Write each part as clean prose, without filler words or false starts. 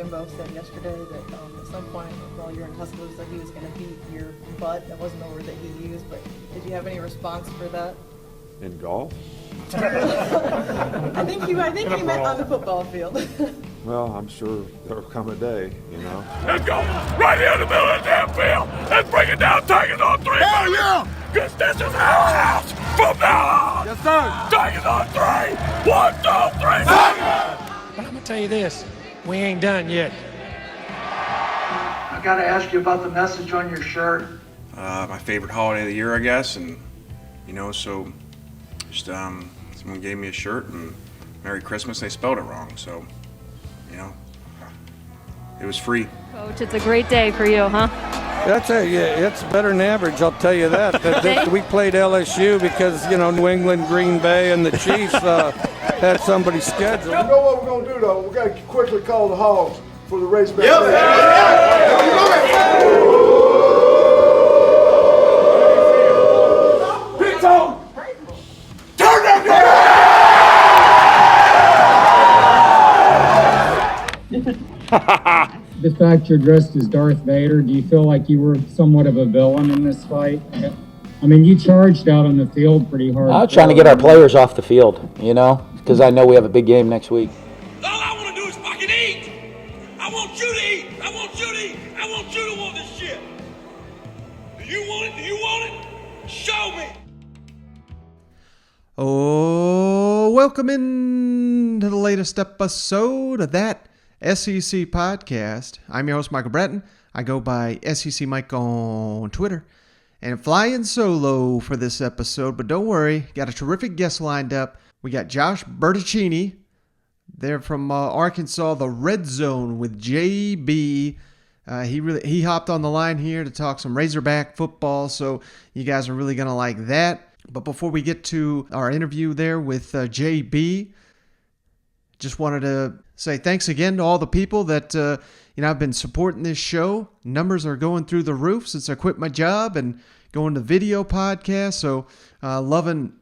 Jimbo said yesterday that at some point while you were in Tuscaloosa, he was going to beat your butt. That wasn't the word that he used, but did you have any response for that? In golf? I think he meant on the football field. Well, I'm sure there'll come a day, you know. Let's go! Right here in the middle of the damn field! Let's bring it down, Tigers on 3! Hell yeah! Because this is our house from now on! Yes, sir! Tigers on 3! 1, 2, 3, Tigers! But I'm going to tell you this, we ain't done yet. I got to ask you about the message on your shirt. My favorite holiday of the year, I guess, and so just someone gave me a shirt and Merry Christmas. They spelled it wrong, so it was free. Coach, it's a great day for you, huh? That's it's better than average, I'll tell you that. We played LSU because New England, Green Bay, and the Chiefs had somebody scheduled. You know what we're gonna do though? We gotta quickly call the Hogs for the race back. Big Tom! Turn that The fact you're dressed as Darth Vader, do you feel like you were somewhat of a villain in this fight? I mean, you charged out on the field pretty hard. I'm trying to get our players off the field, because I know we have a big game next week. All I want to do is fucking eat! I want you to eat! I want you to eat! I want you to want this shit! Do you want it? Do you want it? Show me! Oh, welcome in to the latest episode of That SEC Podcast. I'm your host, Michael Bratton. I go by SEC Mike on Twitter. And flying solo for this episode, but don't worry, got a terrific guest lined up. We got Josh Bertaccini. They're from Arkansas, the Red Zone with JB. He hopped on the line here to talk some Razorback football, so you guys are really going to like that. But before we get to our interview there with JB, just wanted to say thanks again to all the people that I've been supporting this show. Numbers are going through the roof since I quit my job and going to video podcasts. So loving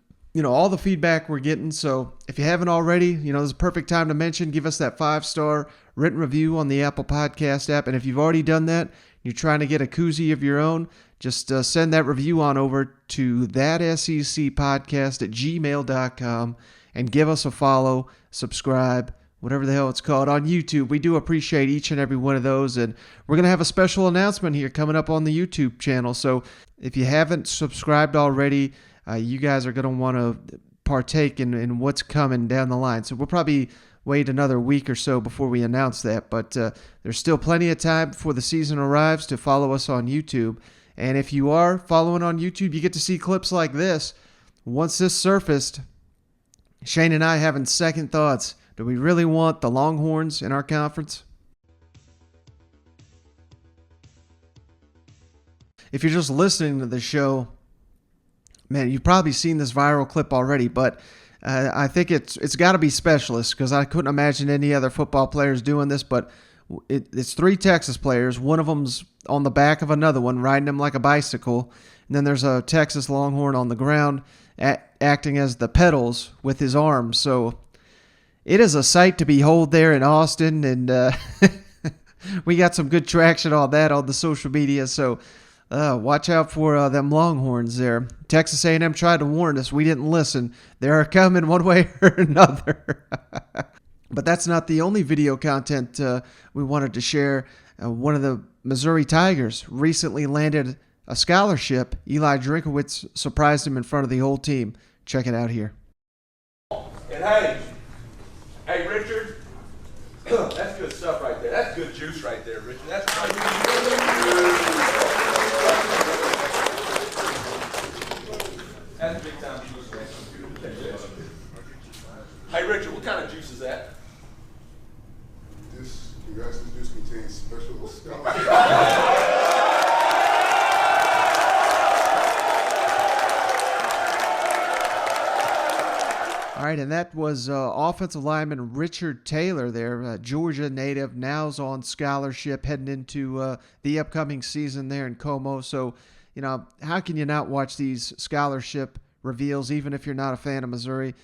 all the feedback we're getting. So if you haven't already, this is a perfect time to mention. Give us that 5-star written review on the Apple Podcast app. And if you've already done that, you're trying to get a koozie of your own, just send that review on over to thatsecpodcast@gmail.com and give us a follow, subscribe, whatever the hell it's called, on YouTube. We do appreciate each and every one of those, and we're going to have a special announcement here coming up on the YouTube channel. So if you haven't subscribed already, you guys are going to want to partake in what's coming down the line. So we'll probably wait another week or so before we announce that, but there's still plenty of time before the season arrives to follow us on YouTube. And if you are following on YouTube, you get to see clips like this. Once this surfaced, Shane and I having second thoughts. Do we really want the Longhorns in our conference? If you're just listening to the show, man, you've probably seen this viral clip already, but I think it's got to be specialists, because I couldn't imagine any other football players doing this, but it's 3 Texas players. One of them's on the back of another one, riding him like a bicycle, and then there's a Texas Longhorn on the ground acting as the pedals with his arms. So it is a sight to behold there in Austin, and we got some good traction on that on the social media. So watch out for them Longhorns there. Texas A&M tried to warn us. We didn't listen. They are coming one way or another. But that's not the only video content we wanted to share. One of the Missouri Tigers recently landed a scholarship. Eli Drinkowitz surprised him in front of the whole team. Check it out here. And hey, Richard, that's good stuff right there. That's good juice right there, Richard. That's big time juice. Hey, Richard, what kind of juice is that? This juice contains special stuff. All right, and that was offensive lineman Richard Taylor there, Georgia native, now's on scholarship heading into the upcoming season there in Como. So, how can you not watch these scholarship reveals, even if you're not a fan of Missouri?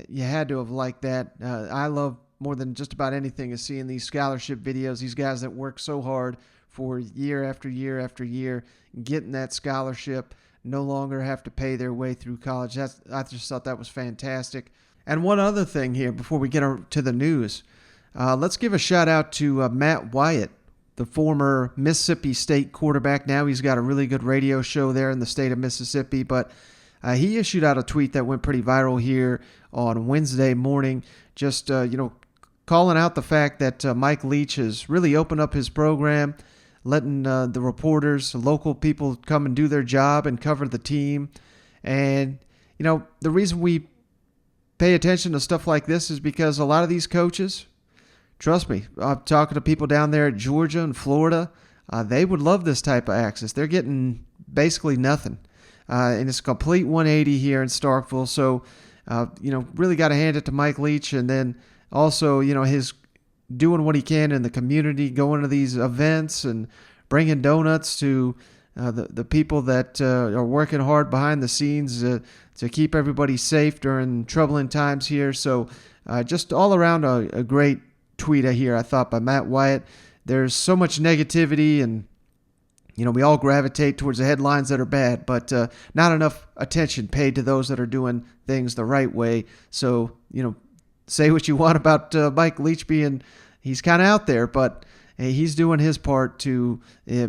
You had to have liked that. I love more than just about anything is seeing these scholarship videos, these guys that work so hard for year after year after year, getting that scholarship, no longer have to pay their way through college. I just thought that was fantastic. And one other thing here before we get to the news, let's give a shout out to Matt Wyatt, the former Mississippi State quarterback. Now he's got a really good radio show there in the state of Mississippi, but he issued out a tweet that went pretty viral here on Wednesday morning, just calling out the fact that Mike Leach has really opened up his program, letting the reporters, local people come and do their job and cover the team. And, the reason we pay attention to stuff like this is because a lot of these coaches, trust me, I'm talking to people down there at Georgia and Florida, they would love this type of access. They're getting basically nothing. And it's a complete 180 here in Starkville. So, really got to hand it to Mike Leach. And then also, his doing what he can in the community, going to these events and bringing donuts to the people that are working hard behind the scenes to keep everybody safe during troubling times here. So just all around a great tweet here, I thought, by Matt Wyatt. There's so much negativity, and we all gravitate towards the headlines that are bad, but not enough attention paid to those that are doing things the right way. So, say what you want about Mike Leach he's kind of out there, but he's doing his part to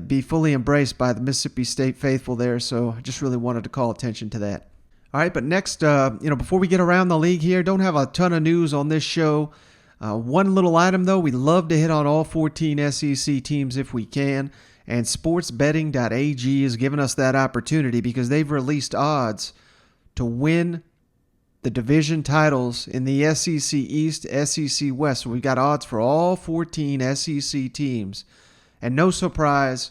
be fully embraced by the Mississippi State faithful there. So I just really wanted to call attention to that. All right, but next, before we get around the league here, don't have a ton of news on this show. One little item, though, we love to hit on all 14 SEC teams if we can, and SportsBettingAG has given us that opportunity because they've released odds to win the division titles in the SEC East, SEC West. So we've got odds for all 14 SEC teams. And no surprise,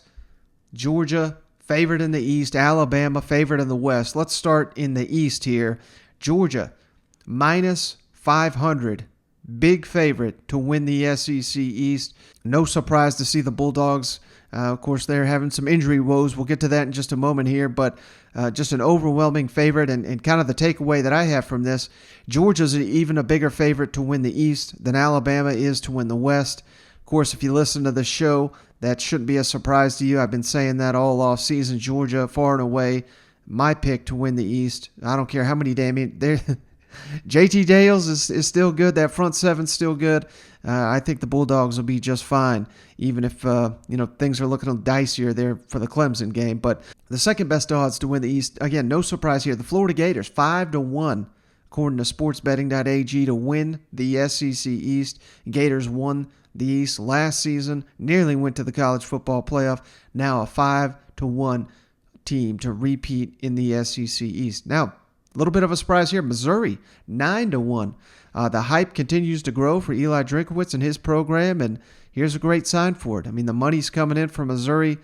Georgia favored in the East, Alabama favored in the West. Let's start in the East here. Georgia, minus 500. Big favorite to win the SEC East. No surprise to see the Bulldogs. Of course, they're having some injury woes. We'll get to that in just a moment here, but just an overwhelming favorite. And kind of the takeaway that I have from this, Georgia's even a bigger favorite to win the East than Alabama is to win the West. Of course, if you listen to the show, that shouldn't be a surprise to you. I've been saying that all off season. Georgia, far and away, my pick to win the East. I don't care how many JT Dales is still good. That front seven's still good. I think the Bulldogs will be just fine, even if things are looking dicier there for the Clemson game. But the second best odds to win the East, again, no surprise here. The Florida Gators, 5-1, according to SportsBettingAG, to win the SEC East. Gators won the East last season, nearly went to the college football playoff. Now a 5-1 team to repeat in the SEC East. Now, a little bit of a surprise here. Missouri, 9-1. The hype continues to grow for Eli Drinkowitz and his program, and here's a great sign for it. I mean, the money's coming in from Missouri.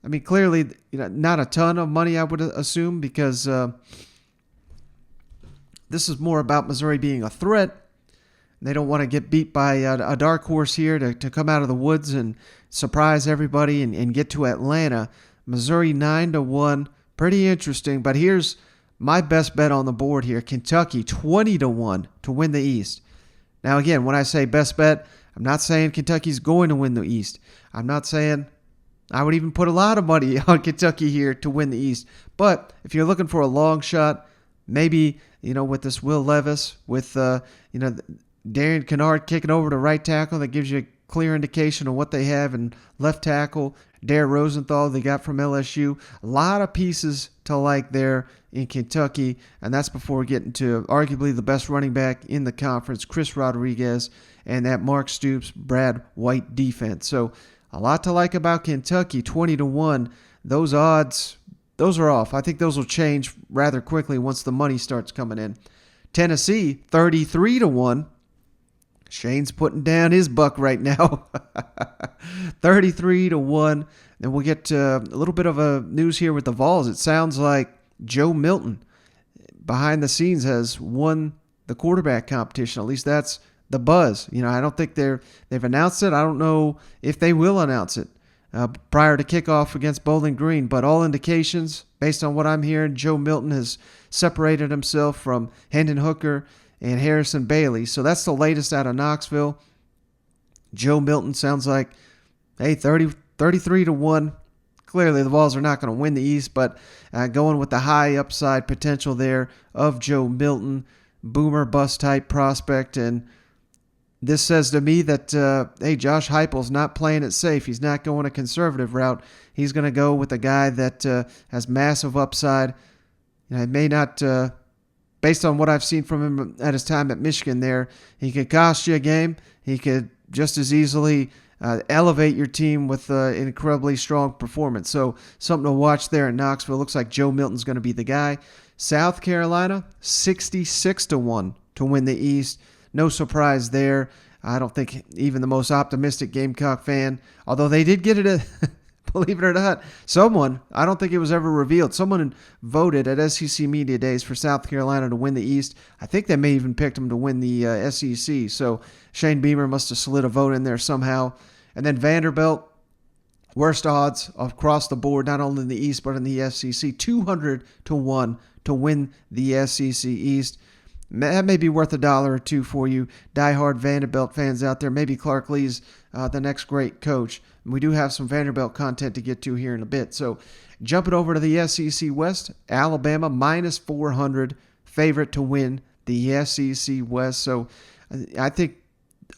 I mean, clearly, not a ton of money, I would assume, because this is more about Missouri being a threat. They don't want to get beat by a dark horse here to come out of the woods and surprise everybody and get to Atlanta. Missouri, 9-1. Pretty interesting, but here's my best bet on the board here, Kentucky, 20-1 to win the East. Now, again, when I say best bet, I'm not saying Kentucky's going to win the East. I'm not saying I would even put a lot of money on Kentucky here to win the East. But if you're looking for a long shot, maybe, with this Will Levis, with, Darian Kennard kicking over to right tackle, that gives you a clear indication of what they have in left tackle. Dare Rosenthal, they got from LSU. A lot of pieces to like there in Kentucky, and that's before getting to arguably the best running back in the conference, Chris Rodriguez, and that Mark Stoops, Brad White defense. So a lot to like about Kentucky, 20-1. Those odds, those are off. I think those will change rather quickly once the money starts coming in. Tennessee, 33-1. Shane's putting down his buck right now. 33-1. And we'll get a little bit of a news here with the Vols. It sounds like Joe Milton, behind the scenes, has won the quarterback competition. At least that's the buzz. I don't think they've announced it. I don't know if they will announce it prior to kickoff against Bowling Green. But all indications, based on what I'm hearing, Joe Milton has separated himself from Hendon Hooker and Harrison Bailey. So that's the latest out of Knoxville. Joe Milton sounds like, hey, 33-1. Clearly, the Vols are not going to win the East, but going with the high upside potential there of Joe Milton, boomer bust type prospect. And this says to me that, hey, Josh Heupel's not playing it safe. He's not going a conservative route. He's going to go with a guy that has massive upside. It may not, based on what I've seen from him at his time at Michigan there, he could cost you a game. He could just as easily elevate your team with an incredibly strong performance. So something to watch there in Knoxville. Looks like Joe Milton's going to be the guy. South Carolina, 66-1 to win the East. No surprise there. I don't think even the most optimistic Gamecock fan, although they did get it, believe it or not, someone, I don't think it was ever revealed, someone voted at SEC Media Days for South Carolina to win the East. I think they may even picked them to win the SEC. So Shane Beamer must have slid a vote in there somehow. And then Vanderbilt, worst odds across the board, not only in the East but in the SEC, 200-1 to win the SEC East. That may be worth $1 or $2 for you diehard Vanderbilt fans out there. Maybe Clark Lee's the next great coach. And we do have some Vanderbilt content to get to here in a bit. So jumping over to the SEC West, Alabama minus 400, favorite to win the SEC West. So I think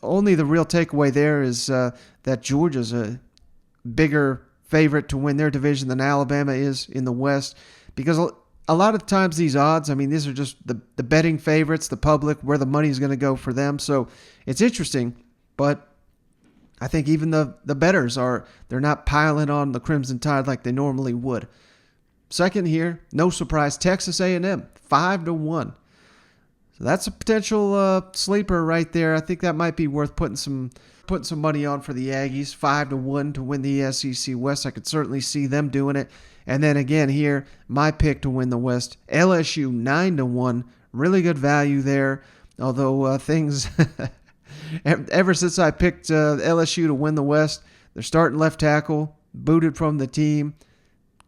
only the real takeaway there is that Georgia's a bigger favorite to win their division than Alabama is in the West, because a lot of times these odds, I mean, these are just the betting favorites, the public, where the money's going to go for them. So it's interesting, but I think even the bettors they're not piling on the Crimson Tide like they normally would. Second here, no surprise, Texas A&M, 5-1. So that's a potential sleeper right there. I think that might be worth putting some money on for the Aggies, 5-1 to win the SEC West. I could certainly see them doing it. And then again here, my pick to win the West, LSU 9-1, really good value there. Although things, ever since I picked LSU to win the West, their starting left tackle booted from the team.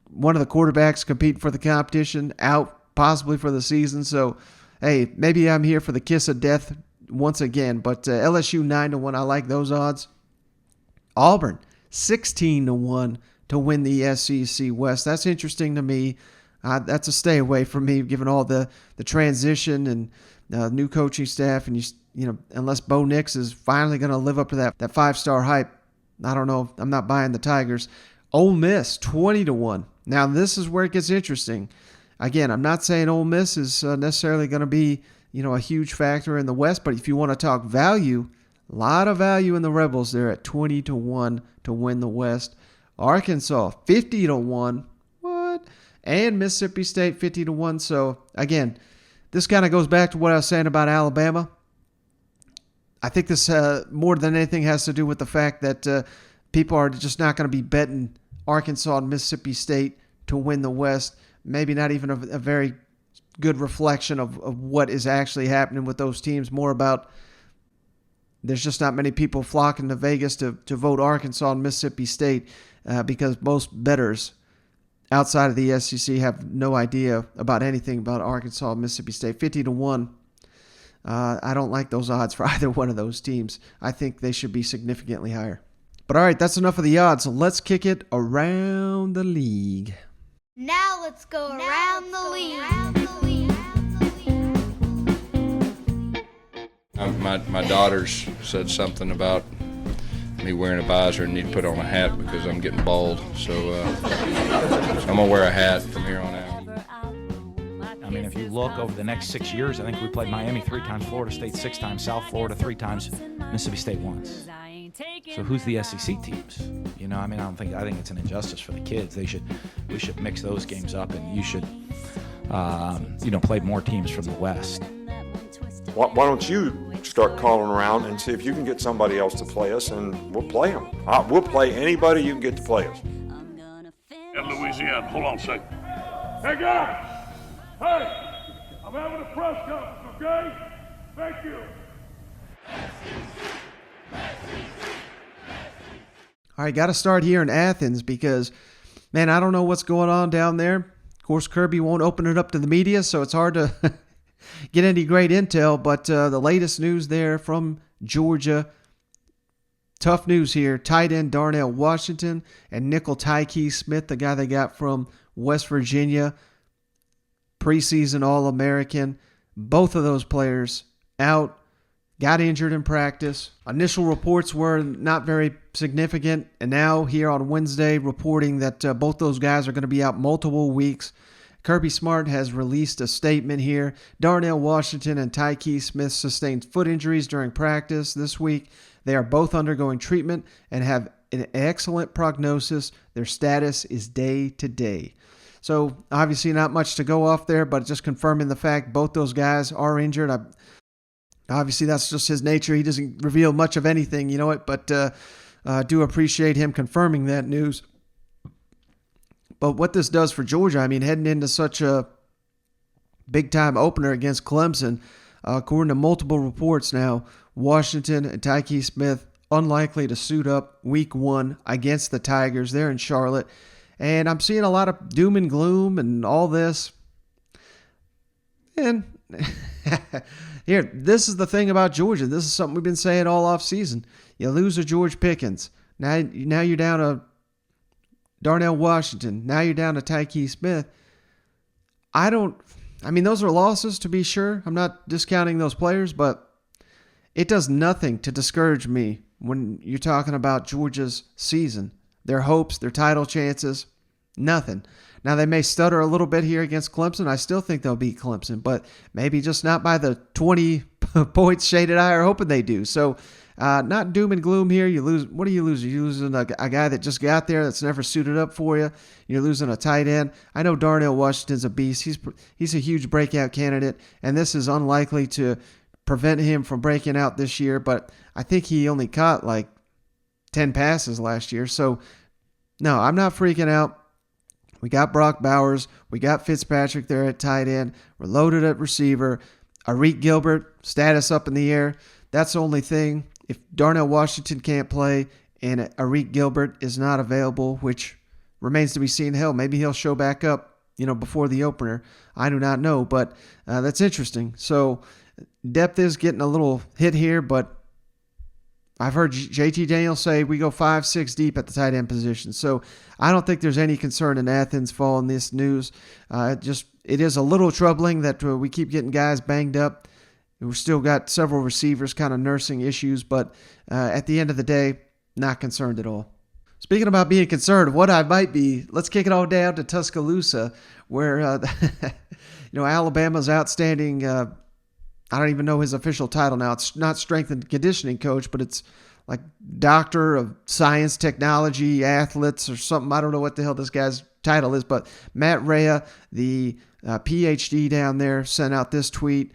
One of the quarterbacks competing for the competition out, possibly for the season. So, hey, maybe I'm here for the kiss of death once again. But LSU 9-1, I like those odds. Auburn 16-1. To win the SEC West. That's interesting to me. That's a stay away from me, given all the transition and new coaching staff. And you know, unless Bo Nix is finally going to live up to that 5-star hype, I don't know. I'm not buying the Tigers. Ole Miss 20-1. Now this is where it gets interesting. Again, I'm not saying Ole Miss is necessarily going to be a huge factor in the West, but if you want to talk value, a lot of value in the Rebels there at 20-1 to win the West. Arkansas, 50-1. What? And Mississippi State, 50-1. So, again, this kind of goes back to what I was saying about Alabama. I think this, more than anything, has to do with the fact that people are just not going to be betting Arkansas and Mississippi State to win the West. Maybe not even a very good reflection of what is actually happening with those teams. More about there's just not many people flocking to Vegas to vote Arkansas and Mississippi State. Because most bettors outside of the SEC have no idea about anything about Arkansas and Mississippi State. 50-1. I don't like those odds for either one of those teams. I think they should be significantly higher. But all right, that's enough of the odds. So let's kick it around the league. Now let's go around the league. My daughters said something about me wearing a visor and need to put on a hat because I'm getting bald. So I'm going to wear a hat from here on out. I mean, if you look over the next 6 years, I think we played Miami 3 times, Florida State 6 times, South Florida 3 times, Mississippi State once. So who's the SEC teams? I mean, I think it's an injustice for the kids. We should mix those games up, and you should, play more teams from the West. Why don't you start calling around and see if you can get somebody else to play us, and we'll play them. We'll play anybody you can get to play us. In Louisiana, hold on a second. Hey guys! Hey! I'm having a press conference, okay? Thank you. All right, got to start here in Athens because, man, I don't know what's going on down there. Of course, Kirby won't open it up to the media, so it's hard to get any great intel, but the latest news there from Georgia. Tough news here. Tight end Darnell Washington and nickel Tykee Smith, the guy they got from West Virginia, preseason All-American. Both of those players out, got injured in practice. Initial reports were not very significant, and now here on Wednesday reporting that both those guys are going to be out multiple weeks. Kirby Smart has released a statement here. Darnell Washington and Tykee Smith sustained foot injuries during practice this week. They are both undergoing treatment and have an excellent prognosis. Their status is day to day. So obviously not much to go off there, but just confirming the fact both those guys are injured. Obviously that's just his nature. He doesn't reveal much of anything, you know it, but I do appreciate him confirming that news. But what this does for Georgia, I mean, heading into such a big-time opener against Clemson, according to multiple reports now, Washington and Tykee Smith unlikely to suit up week 1 against the Tigers. They're in Charlotte. And I'm seeing a lot of doom and gloom and all this. And here, this is the thing about Georgia. This is something we've been saying all offseason. You lose a George Pickens. Now you're down to Darnell Washington. Now you're down to Tykee Smith. I mean, those are losses to be sure. I'm not discounting those players, but it does nothing to discourage me when you're talking about Georgia's season. Their hopes, their title chances, nothing. Now, they may stutter a little bit here against Clemson. I still think they'll beat Clemson, but maybe just not by the 20 points shaded eye are hoping they do. So, not doom and gloom here. You lose. What are you losing? You're losing a guy that just got there that's never suited up for you. You're losing a tight end. I know Darnell Washington's a beast. He's a huge breakout candidate, and this is unlikely to prevent him from breaking out this year. But I think he only caught like 10 passes last year. So, no, I'm not freaking out. We got Brock Bowers. We got Fitzpatrick there at tight end. We're loaded at receiver. Arik Gilbert, status up in the air. That's the only thing. If Darnell Washington can't play and Arik Gilbert is not available, which remains to be seen, hell, maybe he'll show back up, before the opener. I do not know, but that's interesting. So depth is getting a little hit here, but I've heard JT Daniels say we go 5-6 deep at the tight end position. So I don't think there's any concern in Athens following this news. It is a little troubling that we keep getting guys banged up. We've still got several receivers kind of nursing issues, but at the end of the day, not concerned at all. Speaking about being concerned, what I might be, let's kick it all down to Tuscaloosa, where Alabama's outstanding. I don't even know his official title now. It's not strength and conditioning coach, but it's like doctor of science, technology, athletes, or something. I don't know what the hell this guy's title is, but Matt Rea, the PhD down there, sent out this tweet.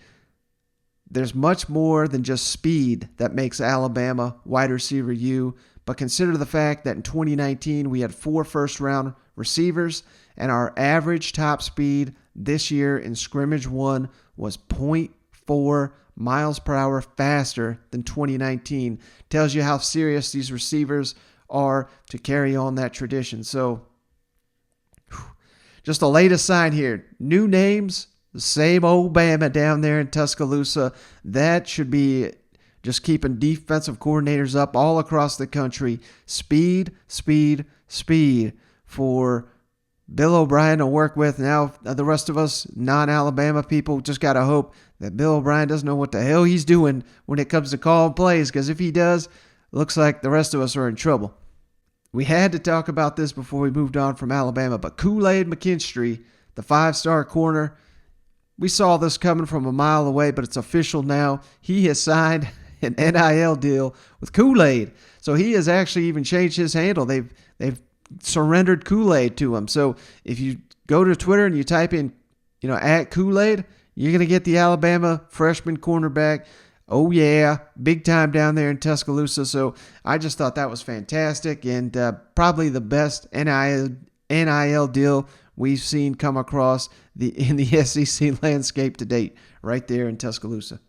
There's much more than just speed that makes Alabama wide receiver U, but consider the fact that in 2019 we had 4 first-round receivers, and our average top speed this year in scrimmage 1 was 0.4 miles per hour faster than 2019. Tells you how serious these receivers are to carry on that tradition. So, just the latest sign here. New names, the same old Bama down there in Tuscaloosa. That should be just keeping defensive coordinators up all across the country. Speed, speed, speed for Bill O'Brien to work with. Now, the rest of us non-Alabama people just got to hope that Bill O'Brien doesn't know what the hell he's doing when it comes to calling plays, because if he does, looks like the rest of us are in trouble. We had to talk about this before we moved on from Alabama, but Kool-Aid McKinstry, the 5-star corner, we saw this coming from a mile away, but it's official now. He has signed an NIL deal with Kool-Aid. So he has actually even changed his handle. They've surrendered Kool-Aid to him. So if you go to Twitter and you type in, at Kool-Aid, you're going to get the Alabama freshman cornerback. Oh, yeah, big time down there in Tuscaloosa. So I just thought that was fantastic and probably the best NIL deal we've seen come across in the SEC landscape to date, right there in Tuscaloosa.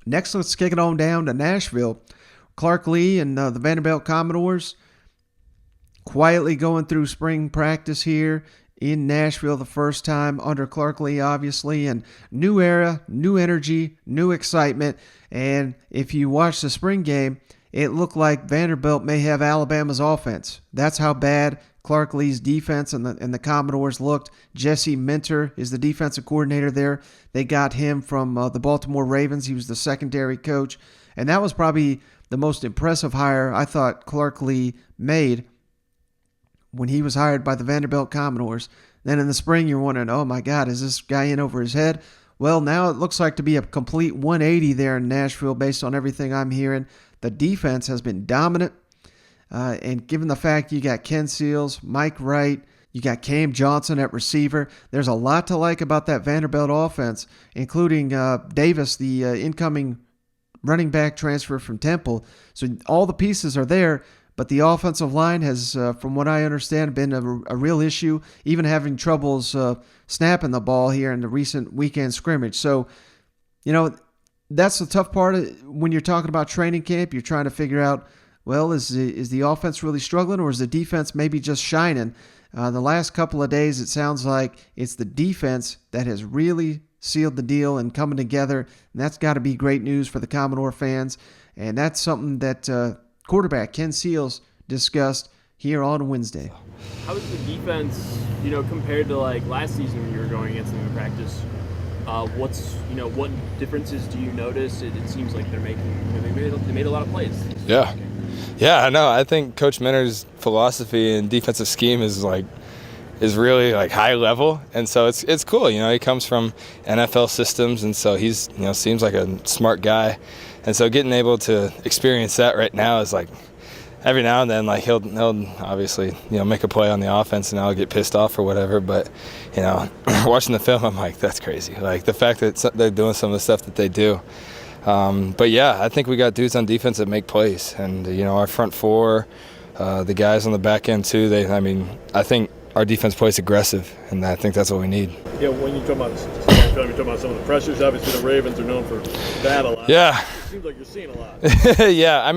Next, let's kick it on down to Nashville. Clark Lee and the Vanderbilt Commodores quietly going through spring practice here in Nashville the first time under Clark Lee, obviously, and new era, new energy, new excitement. And if you watch the spring game, it looked like Vanderbilt may have Alabama's offense. That's how bad Clark Lee's defense and the Commodores looked. Jesse Minter is the defensive coordinator there. They got him from the Baltimore Ravens. He was the secondary coach. And that was probably the most impressive hire I thought Clark Lee made when he was hired by the Vanderbilt Commodores. Then in the spring, you're wondering, oh my God, is this guy in over his head? Well, now it looks like to be a complete 180 there in Nashville based on everything I'm hearing. The defense has been dominant. And given the fact you got Ken Seals, Mike Wright, you got Cam Johnson at receiver, there's a lot to like about that Vanderbilt offense, including Davis, the incoming running back transfer from Temple. So all the pieces are there, but the offensive line has, from what I understand, been a real issue, even having troubles snapping the ball here in the recent weekend scrimmage. So, that's the tough part when you're talking about training camp. You're trying to figure out, well, is the offense really struggling, or is the defense maybe just shining? The last couple of days, it sounds like it's the defense that has really sealed the deal and coming together, and that's got to be great news for the Commodore fans. And that's something that quarterback Ken Seals discussed here on Wednesday. How is the defense, compared to like last season when you were going against them in practice? What differences do you notice? It seems like they're making, they made a lot of plays. Yeah, I know. I think Coach Minter's philosophy and defensive scheme is really high level, and so it's cool. He comes from NFL systems, and so he's seems like a smart guy, and so getting able to experience that right now is every now and then he'll obviously make a play on the offense and I'll get pissed off or whatever, but watching the film I'm like, that's crazy, the fact that they're doing some of the stuff that they do. But yeah, I think we got dudes on defense that make plays, and our front four, the guys on the back end too. I think our defense plays aggressive, and I think that's what we need. Yeah, when you talk about you're talking about some of the pressures, obviously the Ravens are known for that a lot. Yeah. It seems like you're seeing a lot. Yeah,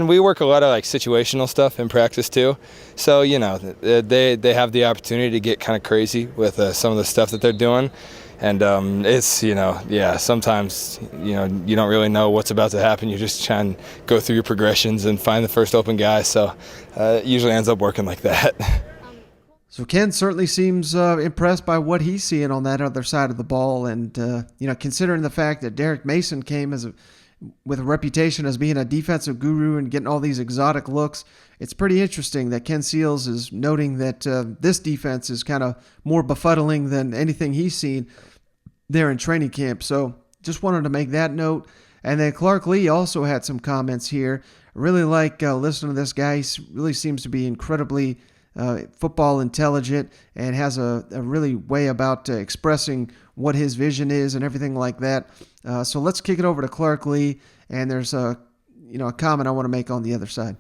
we work a lot of situational stuff in practice too. So they have the opportunity to get kind of crazy with some of the stuff that they're doing. And it's, sometimes, you don't really know what's about to happen. You just try and go through your progressions and find the first open guy. So it usually ends up working like that. So Ken certainly seems impressed by what he's seeing on that other side of the ball. And, considering the fact that Derek Mason came with a reputation as being a defensive guru and getting all these exotic looks, it's pretty interesting that Ken Seals is noting that this defense is kind of more befuddling than anything he's seen there in training camp. So just wanted to make that note. And then Clark Lee also had some comments here. I really like listening to this guy. He really seems to be incredibly football intelligent and has a really way about expressing what his vision is and everything like that. So let's kick it over to Clark Lee, and there's a comment I want to make on the other side.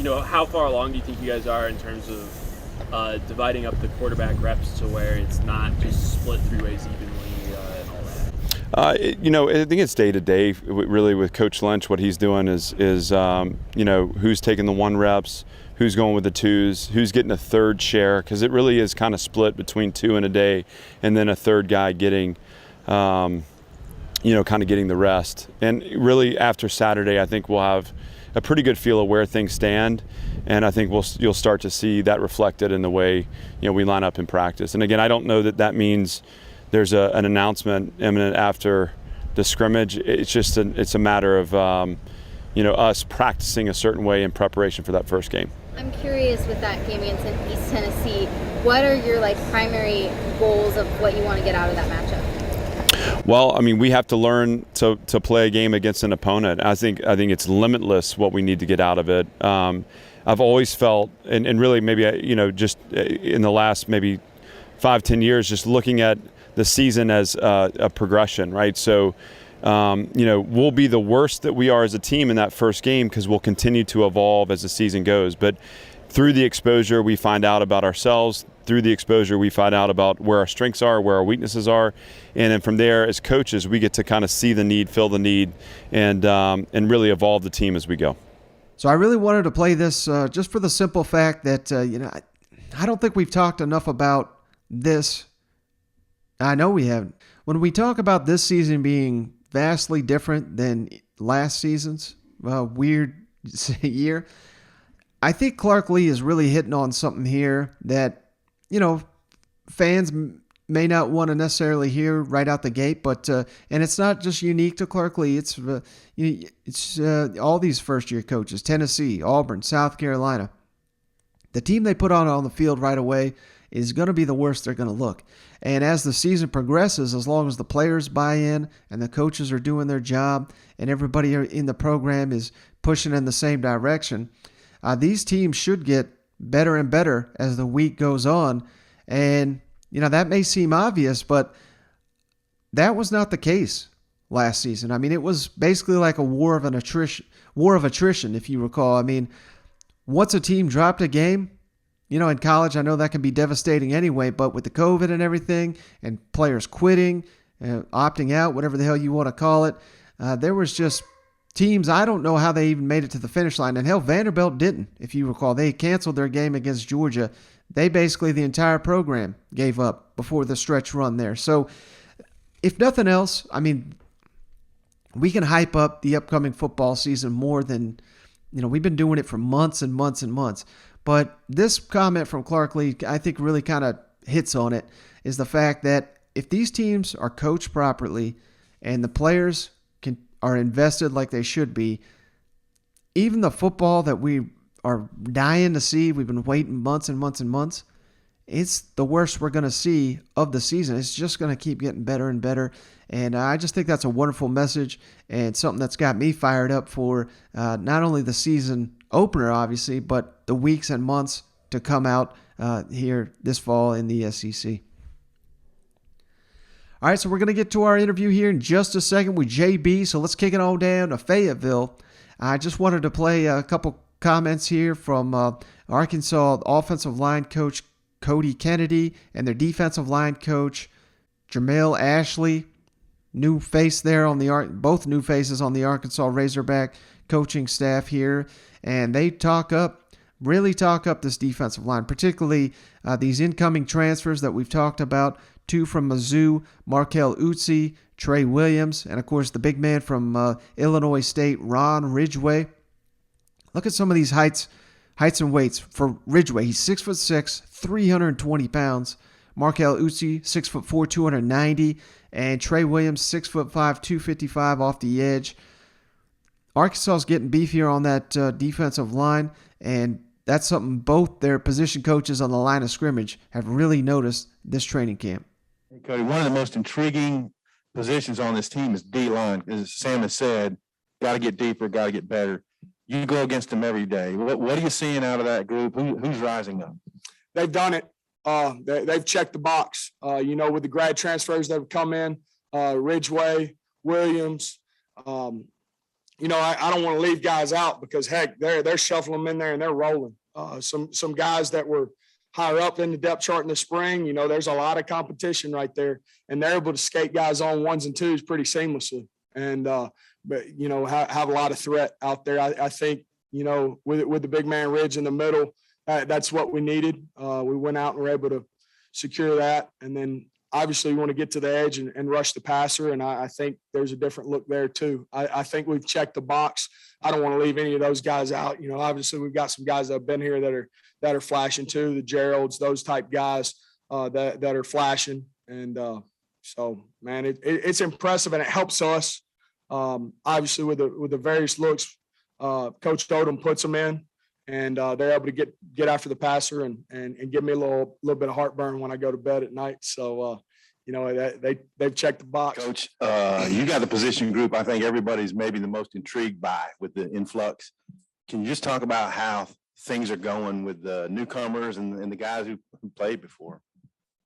How far along do you think you guys are in terms of dividing up the quarterback reps to where it's not just split three ways evenly and all that? I think it's day to day. Really, with Coach Lynch, what he's doing is who's taking the 1 reps, who's going with the 2s, who's getting a third share, because it really is kind of split between 2 in a day, and then a third guy getting, kind of getting the rest. And really, after Saturday, I think we'll have a pretty good feel of where things stand, and I think you'll start to see that reflected in the way we line up in practice. And again, I don't know that means there's an announcement imminent after the scrimmage. It's just it's a matter of us practicing a certain way in preparation for that first game. I'm curious with that game against East Tennessee, what are your primary goals of what you want to get out of that matchup? Well, we have to learn to play a game against an opponent. I think it's limitless what we need to get out of it. I've always felt, and really maybe just in the last maybe 5-10 years, just looking at the season as a progression, right? So, we'll be the worst that we are as a team in that first game because we'll continue to evolve as the season goes. But through the exposure, we find out about ourselves. Through the exposure, we find out about where our strengths are, where our weaknesses are. And then from there, as coaches, we get to kind of see the need, fill the need, and really evolve the team as we go. So I really wanted to play this just for the simple fact that, I don't think we've talked enough about this. I know we haven't. When we talk about this season being vastly different than last season's weird year, I think Clark Lee is really hitting on something here that, fans may not want to necessarily hear right out the gate, but and it's not just unique to Clark Lee. It's all these first-year coaches: Tennessee, Auburn, South Carolina. The team they put on the field right away is going to be the worst they're going to look. And as the season progresses, as long as the players buy in and the coaches are doing their job and everybody in the program is pushing in the same direction, these teams should get better and better as the week goes on. And, that may seem obvious, but that was not the case last season. I mean, it was basically like a war of attrition, if you recall. I mean, once a team dropped a game, in college, I know that can be devastating anyway, but with the COVID and everything and players quitting, opting out, whatever the hell you want to call it, there was just teams, I don't know how they even made it to the finish line. And hell, Vanderbilt didn't, if you recall. They canceled their game against Georgia. They basically, the entire program gave up before the stretch run there. So if nothing else, I mean, we can hype up the upcoming football season more than, we've been doing it for months and months and months. But this comment from Clark Lee, I think really kind of hits on it, is the fact that if these teams are coached properly and the players are invested like they should be, even the football that we are dying to see, we've been waiting months and months and months, it's the worst we're going to see of the season. It's just going to keep getting better and better. And I just think that's a wonderful message and something that's got me fired up for not only the season opener, obviously, but the weeks and months to come out here this fall in the SEC. All right, so we're going to get to our interview here in just a second with JB. So let's kick it all down to Fayetteville. I just wanted to play a couple comments here from Arkansas offensive line coach Cody Kennedy and their defensive line coach Jermail Ashley. New face there on both new faces on the Arkansas Razorback coaching staff here, and they really talk up this defensive line, particularly these incoming transfers that we've talked about. 2 from Mizzou, Markel Utsi, Trey Williams, and of course the big man from Illinois State, Ron Ridgway. Look at some of these heights and weights for Ridgway. He's 6'6", 320 pounds. Markel Utsi, 6'4", 290, and Trey Williams, 6'5", 255 off the edge. Arkansas is getting beefier on that defensive line, and that's something both their position coaches on the line of scrimmage have really noticed this training camp. Hey, Cody, one of the most intriguing positions on this team is D-line. As Sam has said, got to get deeper, got to get better. You go against them every day. What are you seeing out of that group? Who's rising up? They've done it. They've checked the box. With the grad transfers that have come in, Ridgway, Williams. I don't want to leave guys out because heck, they're shuffling them in there and they're rolling. Some guys that were higher up in the depth chart in the spring, there's a lot of competition right there, and they're able to skate guys on 1s and 2s pretty seamlessly. And have a lot of threat out there. I think with the big man Ridge in the middle, that's what we needed. We went out and were able to secure that, and then obviously we want to get to the edge and rush the passer, and I think there's a different look there too. I think we've checked the box. I don't want to leave any of those guys out. Obviously we've got some guys that have been here that are flashing too, the Geralds, those type guys that are flashing, and so man, it's impressive and it helps us. Obviously with the various looks Coach Odom puts them in, and they're able to get after the passer and give me a little bit of heartburn when I go to bed at night. So they've checked the box. Coach, you got the position group I think everybody's maybe the most intrigued by with the influx. Can you just talk about how things are going with the newcomers and the guys who played before?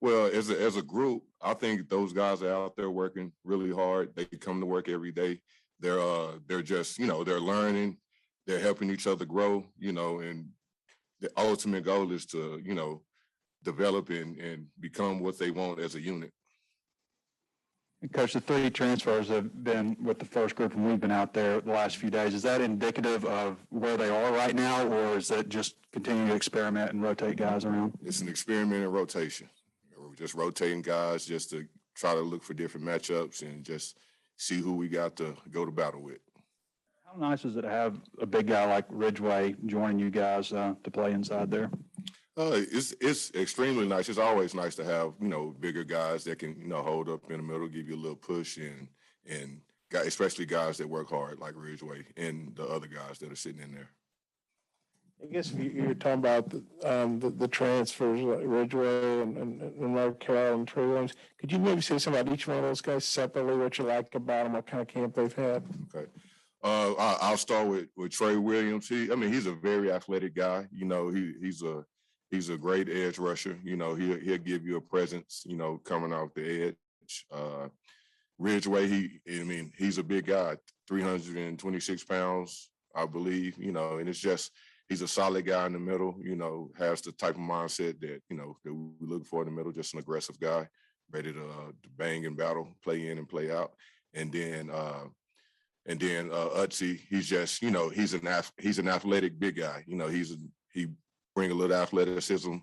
Well, as a group, I think those guys are out there working really hard. They come to work every day. They're just, they're learning, they're helping each other grow, and the ultimate goal is to, develop and become what they want as a unit. Coach, the 3 transfers have been with the first group and we've been out there the last few days. Is that indicative of where they are right now, or is it just continuing to experiment and rotate guys around? It's an experiment in rotation. We're just rotating guys just to try to look for different matchups and just see who we got to go to battle with. How nice is it to have a big guy like Ridgeway joining you guys to play inside there? It's extremely nice. It's always nice to have, bigger guys that can, hold up in the middle, give you a little push, and especially guys that work hard like Ridgeway and the other guys that are sitting in there. I guess if you're talking about the transfers, like Ridgeway and Mark Carroll and Trey Williams, could you maybe say something about each one of those guys separately, what you like about them, what kind of camp they've had? Okay. I'll start with Trey Williams. He's a very athletic guy. He's a great edge rusher. He'll give you a presence, coming off the edge. Ridgeway, he's a big guy, 326 pounds, I believe, and it's just, he's a solid guy in the middle, has the type of mindset that, that we look for in the middle, just an aggressive guy, ready to bang and battle, play in and play out. And then Utsi, he's just, he's an athletic big guy. He bring a little athleticism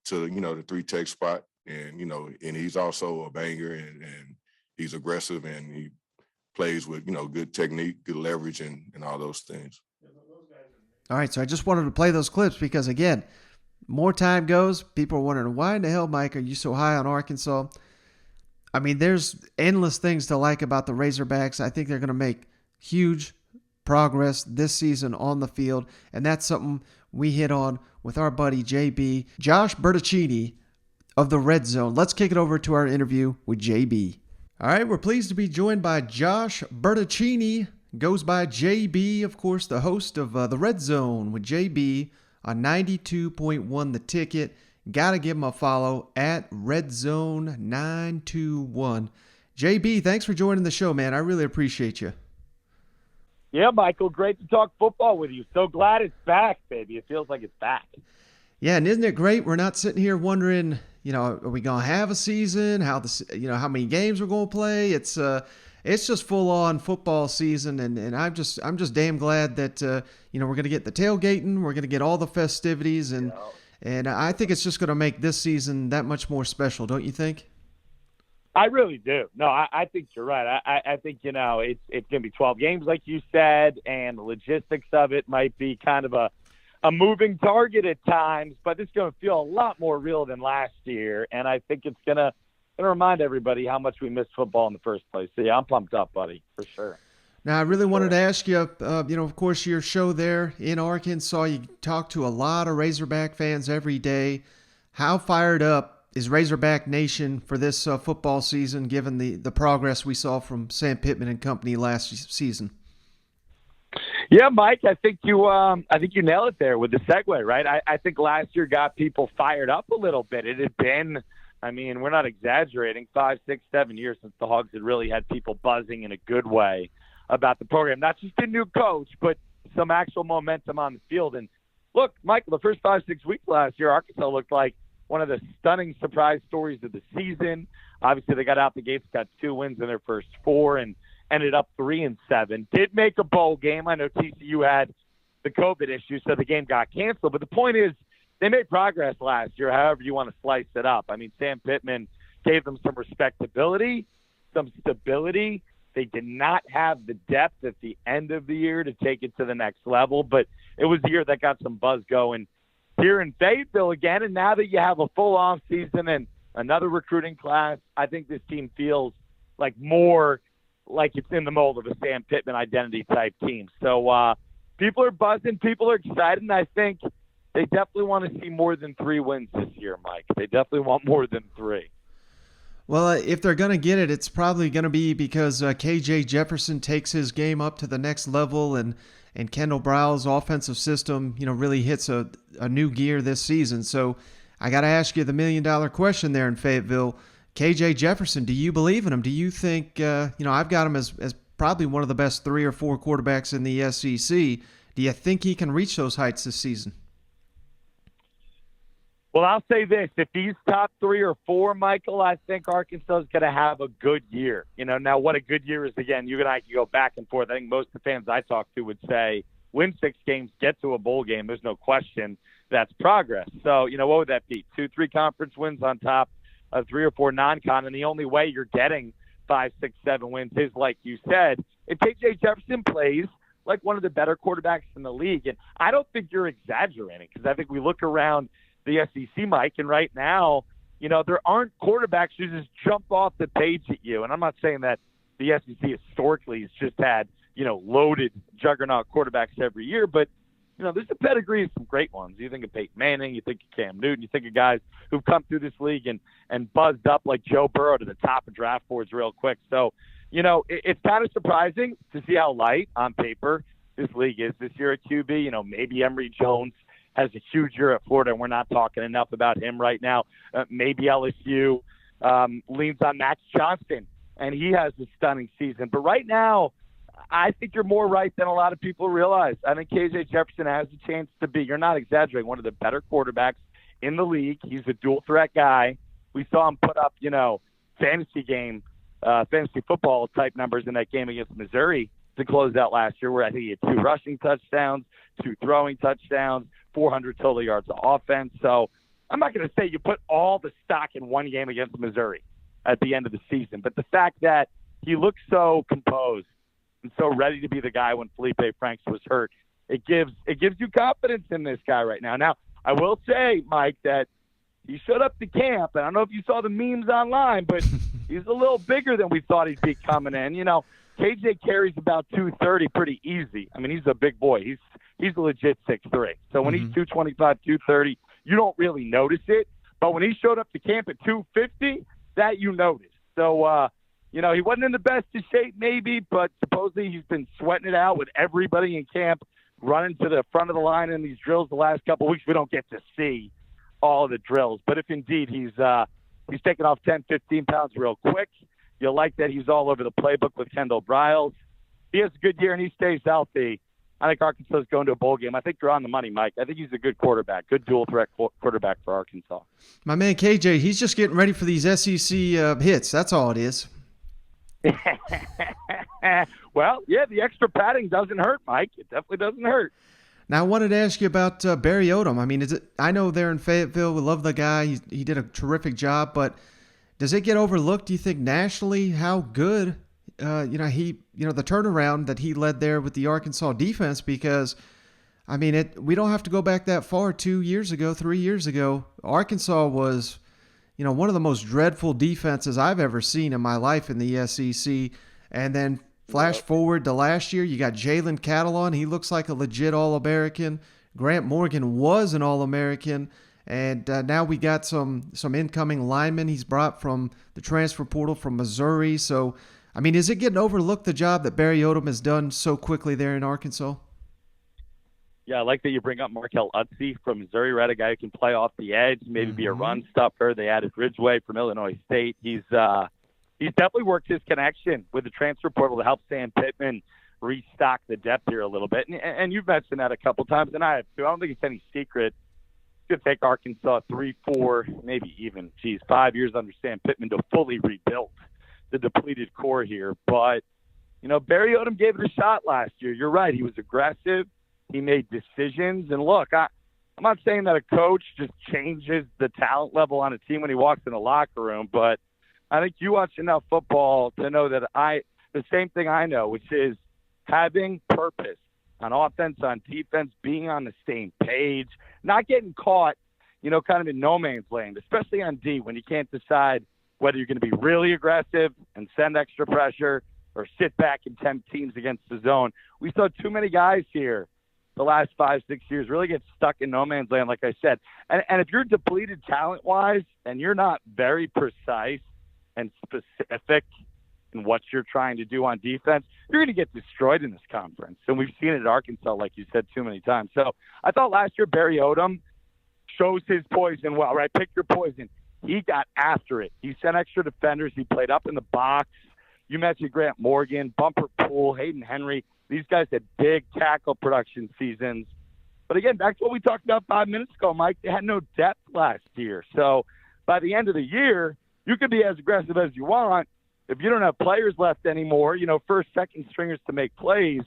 to, the 3-tech spot. And, and he's also a banger and he's aggressive and he plays with, good technique, good leverage and all those things. All right, so I just wanted to play those clips because, again, more time goes, people are wondering, why in the hell, Mike, are you so high on Arkansas? There's endless things to like about the Razorbacks. I think they're going to make huge progress this season on the field, and that's something we hit on with our buddy JB, Josh Bertaccini of the Red Zone. Let's kick it over to our interview with JB. All right, we're pleased to be joined by Josh Bertaccini, goes by JB, of course, the host of the Red Zone with JB on 92.1 The Ticket. Got to give him a follow at RedZone921. JB, thanks for joining the show, man. I really appreciate you. Yeah, Michael, great to talk football with you. So glad it's back, baby. It feels like it's back. Yeah, and isn't it great? We're not sitting here wondering, are we going to have a season? How many games we're going to play? It's just full on football season, and I'm just damn glad that we're going to get the tailgating, we're going to get all the festivities, and I think it's just going to make this season that much more special, don't you think? I really do. No, I think you're right. I think, it's going to be 12 games like you said, and the logistics of it might be kind of a moving target at times, but it's going to feel a lot more real than last year, and I think it's going to remind everybody how much we missed football in the first place. So, yeah, I'm pumped up, buddy, for sure. Now, I really wanted to ask you, of course, your show there in Arkansas, you talk to a lot of Razorback fans every day. How fired up is Razorback Nation for this football season, given the progress we saw from Sam Pittman and company last season? Yeah, Mike, I think you nailed it there with the segue, right? I think last year got people fired up a little bit. It had been, we're not exaggerating, 5, 6, 7 years since the Hogs had really had people buzzing in a good way about the program. Not just a new coach, but some actual momentum on the field. And look, Michael, the first 5, 6 weeks last year, Arkansas looked like one of the stunning surprise stories of the season. Obviously, they got out the gates, got 2 wins in their first 4, and ended up 3-7. Did make a bowl game. I know TCU had the COVID issue, so the game got canceled. But the point is, they made progress last year, however you want to slice it up. Sam Pittman gave them some respectability, some stability. They did not have the depth at the end of the year to take it to the next level, but it was the year that got some buzz going here in Fayetteville again. And now that you have a full off season and another recruiting class, I think this team feels more like it's in the mold of a Sam Pittman identity type team. So people are buzzing, people are excited, and I think they definitely want to see more than 3 wins this year, Mike. They definitely want more than 3. Well, if they're going to get it, it's probably going to be because KJ Jefferson takes his game up to the next level, and Kendall Brow's offensive system, really hits a new gear this season. So I got to ask you the $1 million question there in Fayetteville. KJ Jefferson, do you believe in him? Do you think, I've got him as probably one of the best 3 or 4 quarterbacks in the SEC. Do you think he can reach those heights this season? Well, I'll say this. If he's top 3 or 4, Michael, I think Arkansas is going to have a good year. Now what a good year is, again, you and I can go back and forth. I think most of the fans I talk to would say win 6 games, get to a bowl game. There's no question that's progress. So, what would that be? 2, 3 conference wins on top of 3 or 4 non-con. And the only way you're getting 5, 6, 7 wins is, like you said, if KJ Jefferson plays like one of the better quarterbacks in the league. And I don't think you're exaggerating, because I think we look around the SEC, Mike, and right now, there aren't quarterbacks who just jump off the page at you. And I'm not saying that the SEC historically has just had, loaded juggernaut quarterbacks every year, but, there's a pedigree of some great ones. You think of Peyton Manning, you think of Cam Newton, you think of guys who've come through this league and buzzed up like Joe Burrow to the top of draft boards real quick. So, it's kind of surprising to see how light on paper this league is this year at QB. Maybe Emory Jones has a huge year at Florida, and we're not talking enough about him right now. Maybe LSU leans on Max Johnston, and he has a stunning season. But right now, I think you're more right than a lot of people realize. I think KJ Jefferson has a chance to be, you're not exaggerating, one of the better quarterbacks in the league. He's a dual-threat guy. We saw him put up, fantasy football type numbers in that game against Missouri to close out last year, where I think he had 2 rushing touchdowns, 2 throwing touchdowns, 400 total yards of offense. So I'm not going to say you put all the stock in one game against Missouri at the end of the season, but the fact that he looks so composed and so ready to be the guy when Felipe Franks was hurt, it gives you confidence in this guy right now. Now, I will say, Mike, that he showed up to camp, and I don't know if you saw the memes online, but he's a little bigger than we thought he'd be coming in. KJ carries about 230 pretty easy. I mean, he's a big boy. He's a legit 6'3". So when he's 225, 230, you don't really notice it. But when he showed up to camp at 250, that you noticed. So, he wasn't in the best of shape maybe, but supposedly he's been sweating it out with everybody in camp, running to the front of the line in these drills the last couple of weeks. We don't get to see all of the drills. But if indeed he's taking off 10, 15 pounds real quick, you'll like that he's all over the playbook with Kendall Briles. He has a good year and he stays healthy. I think Arkansas is going to a bowl game. I think you're on the money, Mike. I think he's a good quarterback, good dual-threat quarterback for Arkansas. My man KJ, he's just getting ready for these SEC hits. That's all it is. Well, yeah, the extra padding doesn't hurt, Mike. It definitely doesn't hurt. Now, I wanted to ask you about Barry Odom. I mean, I know they're in Fayetteville. We love the guy. He did a terrific job, but does it get overlooked, do you think, nationally, how good, the turnaround that he led there with the Arkansas defense? Because, I mean, we don't have to go back that far. 2 years ago, 3 years ago, Arkansas was, one of the most dreadful defenses I've ever seen in my life in the SEC. And then flash forward to last year, you got Jalen Catalon. He looks like a legit All-American. Grant Morgan was an All-American. And now we got some incoming linemen he's brought from the transfer portal from Missouri. So, I mean, is it getting overlooked, the job that Barry Odom has done so quickly there in Arkansas? Yeah, I like that you bring up Markel Utsey from Missouri, right? A guy who can play off the edge, maybe be a run stopper. They added Ridgeway from Illinois State. He's definitely worked his connection with the transfer portal to help Sam Pittman restock the depth here a little bit. And you've mentioned that a couple times, and I have too. I don't think it's any secret. It's going to take Arkansas 3, 4, maybe even, 5 years under Sam Pittman to fully rebuild the depleted core here. But, Barry Odom gave it a shot last year. You're right. He was aggressive. He made decisions. And look, I'm not saying that a coach just changes the talent level on a team when he walks in the locker room, but I think you watch enough football to know that the same thing I know, which is having purpose on offense, on defense, being on the same page, not getting caught, kind of in no man's land, especially on D when you can't decide whether you're going to be really aggressive and send extra pressure or sit back and tempt teams against the zone. We saw too many guys here the last 5, 6 years really get stuck in no man's land, like I said. And if you're depleted talent-wise and you're not very precise and specific in what you're trying to do on defense, you're going to get destroyed in this conference. And we've seen it at Arkansas, like you said, too many times. So I thought last year Barry Odom shows his poison well, right? Pick your poison. He got after it. He sent extra defenders. He played up in the box. You mentioned Grant Morgan, Bumper Poole, Hayden Henry. These guys had big tackle production seasons. But again, back to what we talked about 5 minutes ago, Mike, they had no depth last year. So by the end of the year, you could be as aggressive as you want. If you don't have players left anymore, first, second stringers to make plays,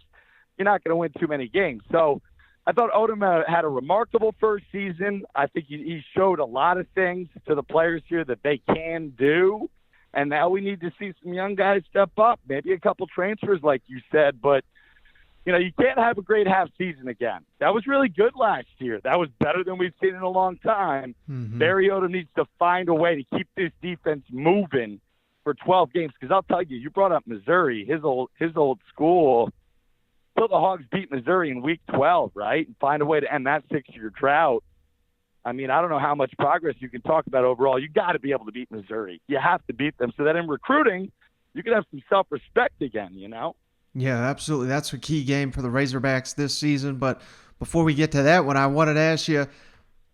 you're not going to win too many games. So I thought Odom had a remarkable first season. I think he showed a lot of things to the players here that they can do. And now we need to see some young guys step up, maybe a couple transfers like you said. But, you can't have a great half season again. That was really good last year. That was better than we've seen in a long time. Barry Odom needs to find a way to keep this defense moving for 12 games. Because I'll tell you, you brought up Missouri, his old school. So the Hogs beat Missouri in week 12, right? And find a way to end that 6-year drought. I mean, I don't know how much progress you can talk about overall. You got to be able to beat Missouri. You have to beat them so that in recruiting, you can have some self-respect again, Yeah, absolutely. That's a key game for the Razorbacks this season. But before we get to that one, I wanted to ask you,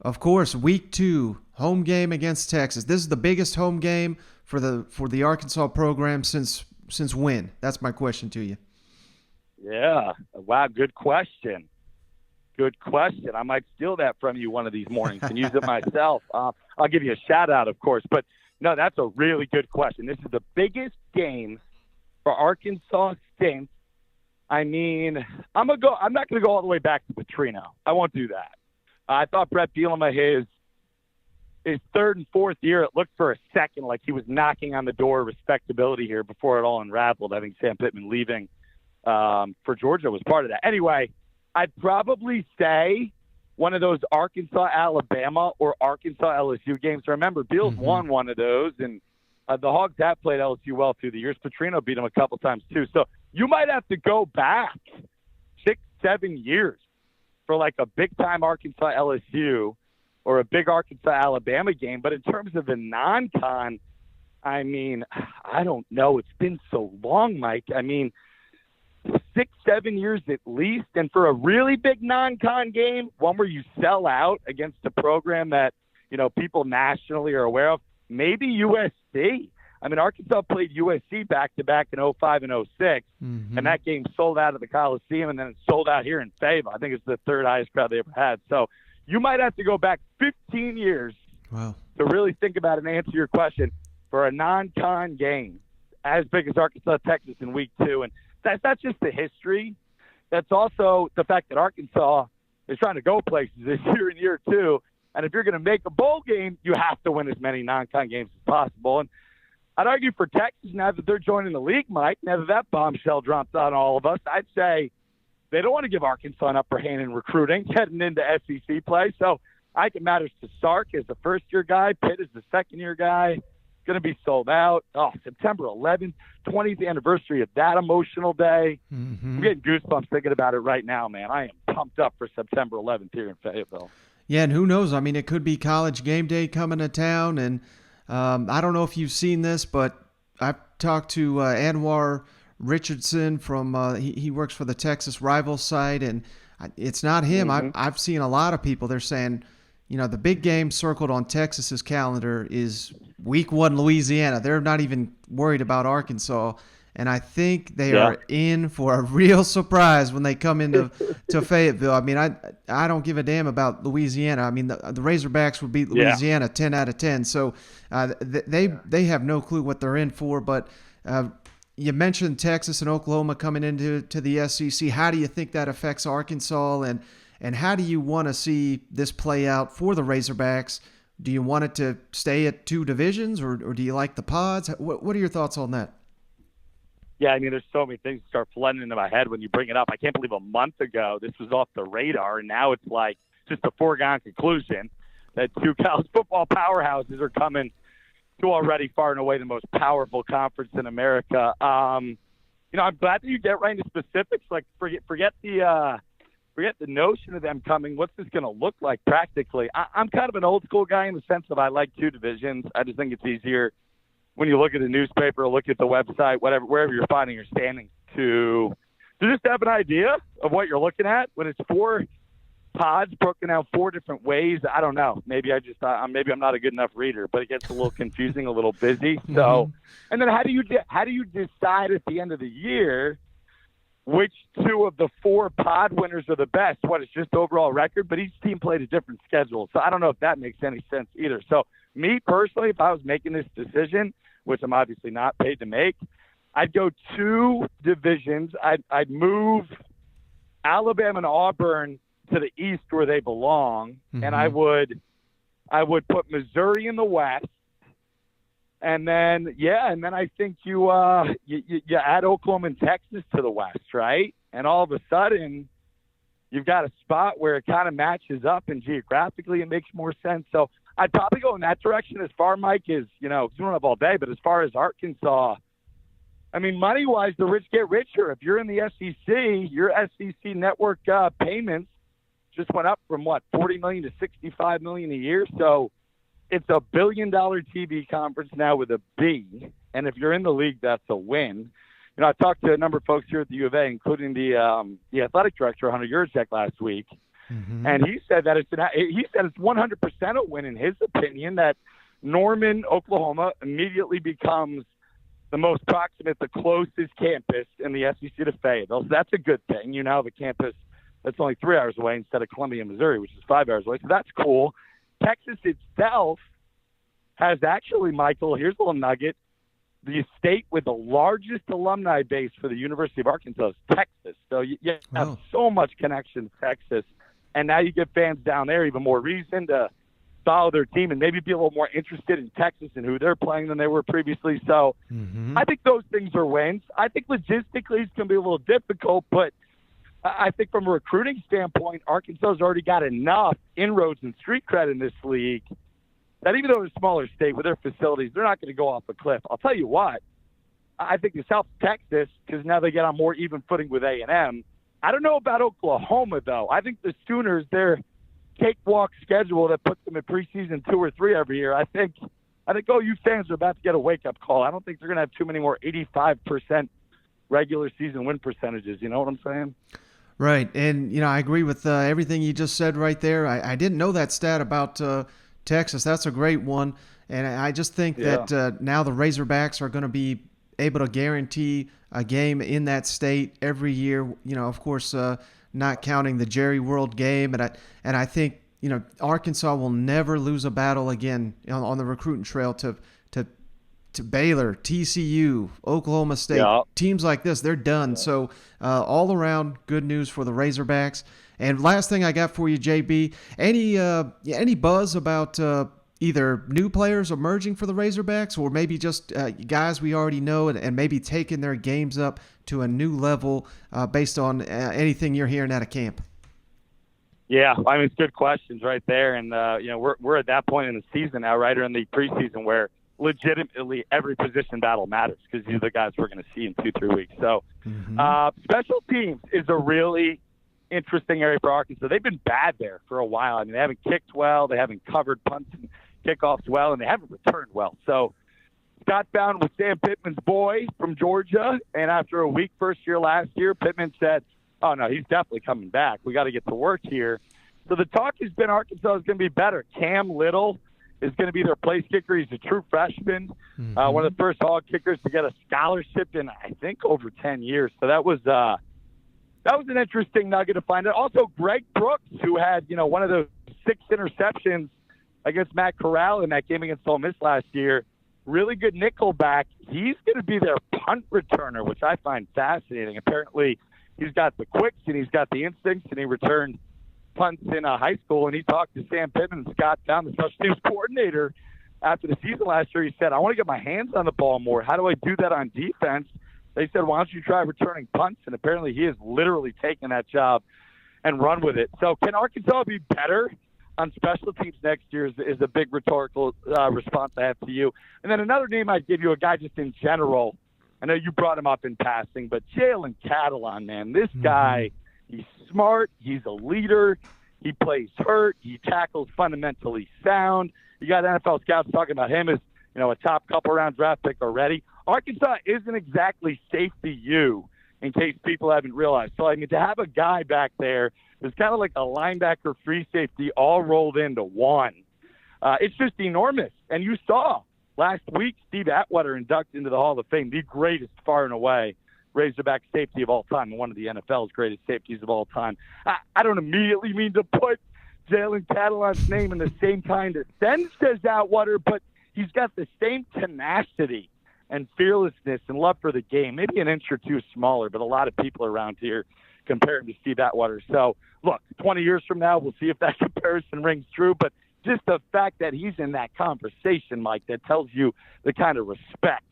of course, week 2, home game against Texas. This is the biggest home game for the Arkansas program since when? That's my question to you. Yeah. Wow, good question. Good question. I might steal that from you one of these mornings and use it myself. I'll give you a shout out, of course. But no, that's a really good question. This is the biggest game for Arkansas since. I mean, I'm not going to go all the way back to Petrino. I won't do that. I thought Brett Bielema, his third and fourth year, it looked for a second like he was knocking on the door of respectability here before it all unraveled. I think Sam Pittman leaving for Georgia was part of that. Anyway, I'd probably say one of those Arkansas-Alabama or Arkansas-LSU games. Remember, Beals won one of those, and the Hogs have played LSU well through the years. Petrino beat them a couple times, too. So you might have to go back 6-7 years for like a big-time Arkansas-LSU or a big Arkansas-Alabama game. But in terms of a non-con, I mean, I don't know. It's been so long, Mike. I mean, 6-7 years at least. And for a really big non-con game, one where you sell out against a program that, people nationally are aware of, maybe USC. I mean, Arkansas played USC back-to-back in 05 and 06, and that game sold out of the Coliseum, and then it sold out here in Fayetteville. I think it's the third highest crowd they ever had. So you might have to go back 15 years to really think about and answer your question for a non-con game as big as Arkansas-Texas in week 2. And that's not just the history. That's also the fact that Arkansas is trying to go places this year and year 2. And if you're going to make a bowl game, you have to win as many non-con games as possible. And I'd argue for Texas, now that they're joining the league, Mike, now that that bombshell dropped on all of us, I'd say they don't want to give Arkansas an upper hand in recruiting heading into SEC play. So I think it matters to Sark as the first-year guy, Pitt as the second-year guy. It's going to be sold out. Oh, September 11th, 20th anniversary of that emotional day. I'm getting goosebumps thinking about it right now, man. I am pumped up for September 11th here in Fayetteville. Yeah, and who knows? I mean, it could be College Game Day coming to town, and I don't know if you've seen this, but I've talked to Anwar Richardson from he works for the Texas Rival site, and it's not him. I've seen a lot of people. They're saying, the big game circled on Texas's calendar is week 1 Louisiana. They're not even worried about Arkansas. And I think they are in for a real surprise when they come into Fayetteville. I mean, I don't give a damn about Louisiana. I mean, the Razorbacks would beat Louisiana 10 out of 10. So they have no clue what they're in for. But you mentioned Texas and Oklahoma coming into the SEC. How do you think that affects Arkansas? And how do you want to see this play out for the Razorbacks? Do you want it to stay at 2 divisions, or do you like the pods? What are your thoughts on that? Yeah, I mean, there's so many things that start flooding into my head when you bring it up. I can't believe a month ago this was off the radar, and now it's like just a foregone conclusion that 2 college football powerhouses are coming to already far and away the most powerful conference in America. I'm glad that you get right into specifics. Like, forget the notion of them coming. What's this going to look like practically? I'm kind of an old school guy in the sense that I like 2 divisions. I just think it's easier when you look at the newspaper or look at the website, wherever you're finding your standings, to just have an idea of what you're looking at. When it's 4 pods broken down 4 different ways, I don't know. Maybe maybe I'm not a good enough reader, but it gets a little confusing, a little busy. So, and then how do you decide at the end of the year which two of the 4 pod winners are the best. What, it's just overall record, but each team played a different schedule. So I don't know if that makes any sense either. So me personally, if I was making this decision, which I'm obviously not paid to make, I'd go 2 divisions. I'd move Alabama and Auburn to the East where they belong, and I would put Missouri in the West, and then I think you add Oklahoma and Texas to the West, right? And all of a sudden, you've got a spot where it kind of matches up, and geographically it makes more sense. So I'd probably go in that direction as far, Mike, as, you know, 'cause we don't have all day, but as far as Arkansas, I mean, money-wise, the rich get richer. If you're in the SEC, your SEC network payments just went up from, $40 million to $65 million a year. So it's a $1 billion TV conference now with a B. And if you're in the league, that's a win. You know, I talked to a number of folks here at the U of A, including the athletic director, Hunter Yurchek, last week. And he said that it's 100% a win in his opinion that Norman, Oklahoma immediately becomes the most proximate, the closest campus in the SEC to Fayetteville. So that's a good thing. You now have a campus that's only 3 hours away instead of Columbia, Missouri, which is 5 hours away. So that's cool. Texas itself has actually, Michael, here's a little nugget, the state with the largest alumni base for the University of Arkansas is Texas. So you have so much connection to Texas. And now you get fans down there even more reason to follow their team and maybe be a little more interested in Texas and who they're playing than they were previously. So I think those things are wins. I think logistically it's going to be a little difficult, but I think from a recruiting standpoint, Arkansas has already got enough inroads and street cred in this league that even though it's a smaller state with their facilities, they're not going to go off a cliff. I'll tell you what, I think the South Texas, because now they get on more even footing with A&M. I don't know about Oklahoma, though. I think the Sooners, their cakewalk schedule that puts them in preseason 2 or 3 every year, I think OU fans are about to get a wake-up call. I don't think they're going to have too many more 85% regular season win percentages. You know what I'm saying? Right. And, you know, I agree with everything you just said right there. I didn't know that stat about Texas. That's a great one. And I just think that now the Razorbacks are going to be able to guarantee a game in that state every year, you know, of course, not counting the Jerry World game. And I think, you know, Arkansas will never lose a battle again on the recruiting trail to Baylor, TCU, Oklahoma State, teams like this. They're done. So all around good news for the Razorbacks. And last thing I got for you, JB, any buzz about either new players emerging for the Razorbacks or maybe just guys we already know and maybe taking their games up to a new level based on anything you're hearing out of camp? Yeah, I mean, it's good questions right there. And, you know, we're at that point in the season now, right, or in the preseason where legitimately every position battle matters because these are the guys we're going to see in 2-3 weeks. So special teams is a really interesting area for Arkansas. They've been bad there for a while. I mean, they haven't kicked well. They haven't covered punts and kickoffs well, and they haven't returned well. So Scott found with Sam Pittman's boy from Georgia, and after a weak first year last year, Pittman said, oh, no, he's definitely coming back. We got to get to work here. So the talk has been Arkansas is going to be better. Cam Little is going to be their place kicker. He's a true freshman, one of the first Hog kickers to get a scholarship in, I think, over 10 years. So that was an interesting nugget to find out. Also, Greg Brooks, who had, you know, one of those 6 interceptions against Matt Corral in that game against Ole Miss last year, really good nickelback. He's going to be their punt returner, which I find fascinating. Apparently, he's got the quicks and he's got the instincts, and he returned punts in high school. And he talked to Sam Pittman and Scott Down, the special teams coordinator, after the season last year. He said, I want to get my hands on the ball more. How do I do that on defense? They said, why don't you try returning punts? And apparently he has literally taken that job and run with it. So can Arkansas be better on special teams next year is a big rhetorical response I have to you. And then another name I'd give you, a guy just in general. I know you brought him up in passing, but Jalen Catalon, man, this guy, he's smart. He's a leader. He plays hurt. He tackles fundamentally sound. You got NFL scouts talking about him as, you know, a top couple round draft pick already. Arkansas isn't exactly safety U, in case people haven't realized. So, I mean, to have a guy back there who's kind of like a linebacker free safety all rolled into one, it's just enormous. And you saw last week Steve Atwater inducted into the Hall of Fame, the greatest far and away Razorback safety of all time and one of the NFL's greatest safeties of all time. I don't immediately mean to put Jalen Catalon's name in the same kind of sense as Atwater, but he's got the same tenacity and fearlessness and love for the game. Maybe an inch or two smaller, but a lot of people around here compare him to Steve Atwater. So, look, 20 years from now, we'll see if that comparison rings true, but just the fact that he's in that conversation, Mike, that tells you the kind of respect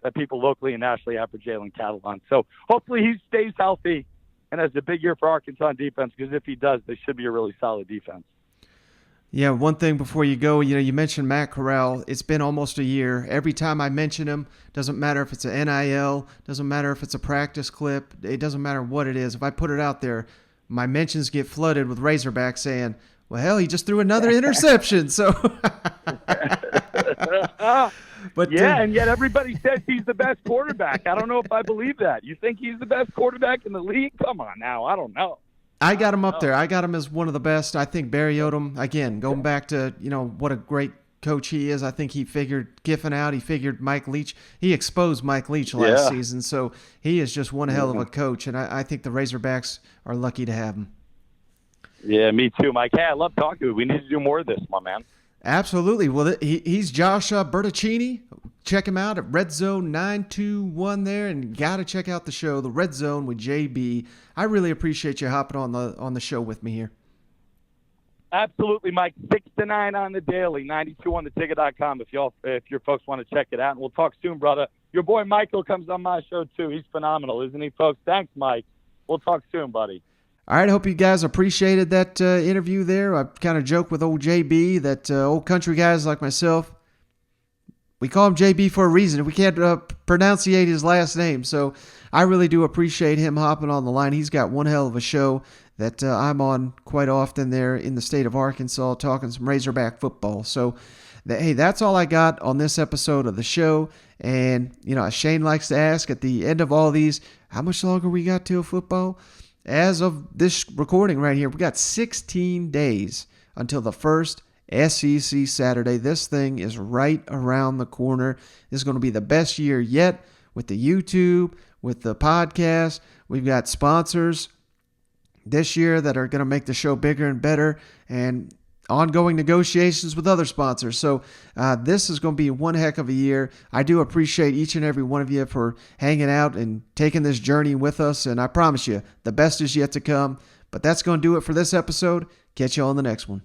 that people locally and nationally have for Jalen Catalon. So hopefully he stays healthy and has a big year for Arkansas defense, because if he does, they should be a really solid defense. Yeah, one thing before you go, you mentioned Matt Corral. It's been almost a year. Every time I mention him, doesn't matter if it's an NIL, doesn't matter if it's a practice clip, it doesn't matter what it is. If I put it out there, my mentions get flooded with Razorbacks saying, well, hell, he just threw another interception. So, but and yet everybody says he's the best quarterback. I don't know if I believe that. You think he's the best quarterback in the league? Come on now. I don't know. I got him up there. I got him as one of the best. I think Barry Odom, again, going back to, what a great coach he is. I think he figured Kiffin out. He figured Mike Leach. He exposed Mike Leach last season. So he is just one hell of a coach. And I think the Razorbacks are lucky to have him. Yeah, me too, Mike. Hey, I love talking to you. We need to do more of this, my man. Absolutely. Well, he's Josh Bertaccini. Check him out at Red Zone 921 there, and you got to check out the show, The Red Zone with JB. I really appreciate you hopping on the show with me here. Absolutely, Mike. 6 to 9 on the daily, 92 on TheTicket.com if your folks want to check it out. And we'll talk soon, brother. Your boy Michael comes on my show too. He's phenomenal, isn't he, folks? Thanks, Mike. We'll talk soon, buddy. All right, hope you guys appreciated that interview there. I kind of joke with old JB that old country guys like myself, we call him JB for a reason. We can't pronunciate his last name, so I really do appreciate him hopping on the line. He's got one hell of a show that I'm on quite often there in the state of Arkansas, talking some Razorback football. So, hey, that's all I got on this episode of the show. And, Shane likes to ask at the end of all these, how much longer we got till football? As of this recording right here, we got 16 days until the first SEC Saturday. This thing is right around the corner. This is going to be the best year yet with the YouTube, with the podcast. We've got sponsors this year that are going to make the show bigger and better, and ongoing negotiations with other sponsors. So this is going to be one heck of a year. I do appreciate each and every one of you for hanging out and taking this journey with us. And I promise you, the best is yet to come. But that's going to do it for this episode. Catch you on the next one.